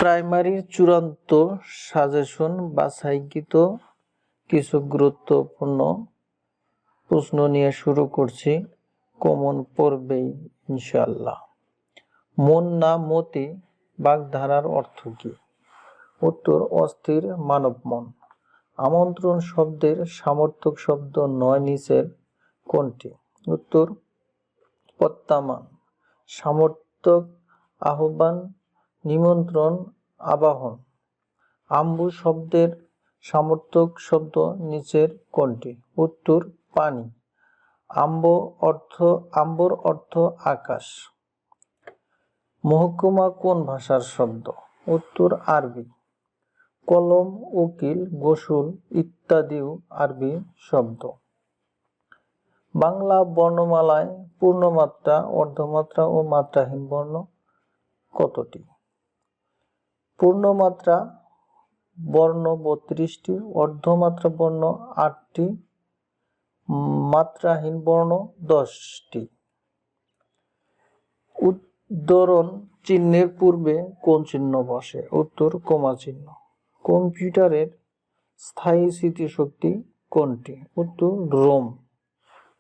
প্রাইমারির চূড়ান্ত সাজেশন বাছাইকৃত কিছু গুরুত্বপূর্ণ প্রশ্ন নিয়ে শুরু করছি। কমন পড়বেই ইনশাআল্লাহ। মন না মতি বাগধারার অর্থ কি? উত্তর, অস্থির মানব মন। আমন্ত্রণ শব্দের সমার্থক শব্দ নয় নিচের কোনটি? উত্তর, প্রত্যামান। সমর্থক আহ্বান, নিমন্ত্রণ, আবাহন। আম্বু শব্দের সমর্থক শব্দ নিচের কোনটি? উত্তর, পানি। আম্বর অর্থ আকাশ। মহকুমা কোন ভাষার শব্দ? উত্তর, আরবি। কলম, উকিল, গোসল ইত্যাদিও আরবি শব্দ। বাংলা বর্ণমালায় পূর্ণমাত্রা, অর্ধমাত্রা ও মাত্রাহীন বর্ণ কতটি? পূর্ণমাত্রা বর্ণ 32টি, অর্ধমাত্রা বর্ণ 8টি, মাত্রাহীন বর্ণ 10টি। উদ্ধরণ চিহ্নের পূর্বে কোন চিহ্ন বসে? উত্তর, কমা চিহ্ন। কম্পিউটারের স্থায়ী স্মৃতিশক্তি কোনটি? উত্তর, রোম।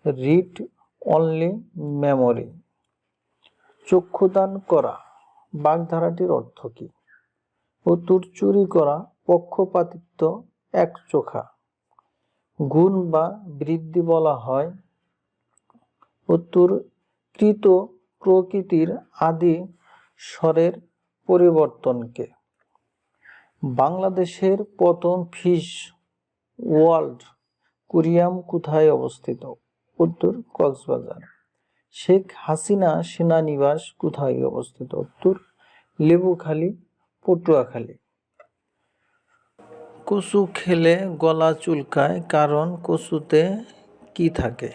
Read only memory. চক্ষুদান করা বাগধারাটির অর্থ কি? উত্তর, চুরি করা, পক্ষপাতিত্ব, একচোখা। গুণ বা বৃদ্ধি বলা হয়। উত্তর, কৃত প্রকৃতির আদি স্বরের পরিবর্তনকে। বাংলাদেশের প্রথম ফিশ ওয়ার্ল্ড কুরিয়াম কোথায় অবস্থিত? উত্তর, কক্সবাজার। শেখ হাসিনা সেনানিবাস কোথায় অবস্থিত? উত্তর, লেবুখালী, পটুয়াখালী। কচু খেলে গলা চুলকায়, কারণ কচুতে কি থাকে?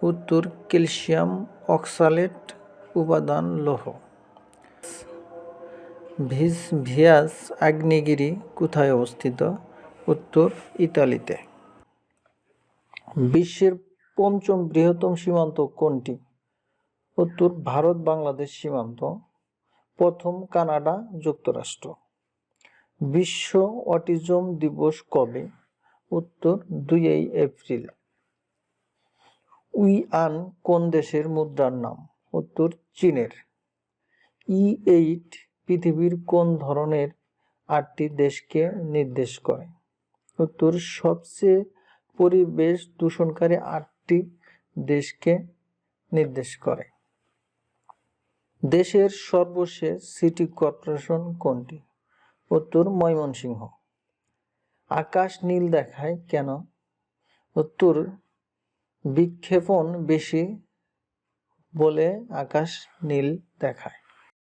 উত্তর, ক্যালসিয়াম অক্সালেট উপাদান, লৌহ। ভেসুভিয়াস আগ্নেয়গিরি কোথায় অবস্থিত? উত্তর, ইতালিতে। বিশ্বের পঞ্চম বৃহত্তম সীমান্ত কোনটি? উত্তর, ভারত বাংলাদেশ সীমান্ত। প্রথম কানাডা যুক্তরাষ্ট্র। বিশ্ব অটিজম দিবস কবে? উত্তর, 2 এপ্রিল। ইউয়ান কোন দেশের মুদ্রার নাম? উত্তর, চীনের। E8 পৃথিবীর কোন ধরনের 8টি দেশকে নির্দেশ করে? উত্তর, সবচেয়ে পরিবেশ দূষণকারী 8টি দেশকে নির্দেশ করে। দেশের সর্বশেষ সিটি কর্পোরেশন কোনটি? উত্তর, ময়মনসিংহ। আকাশ নীল দেখায় কেন? উত্তর, বিক্ষেপণ বেশি বলে আকাশ নীল দেখায়।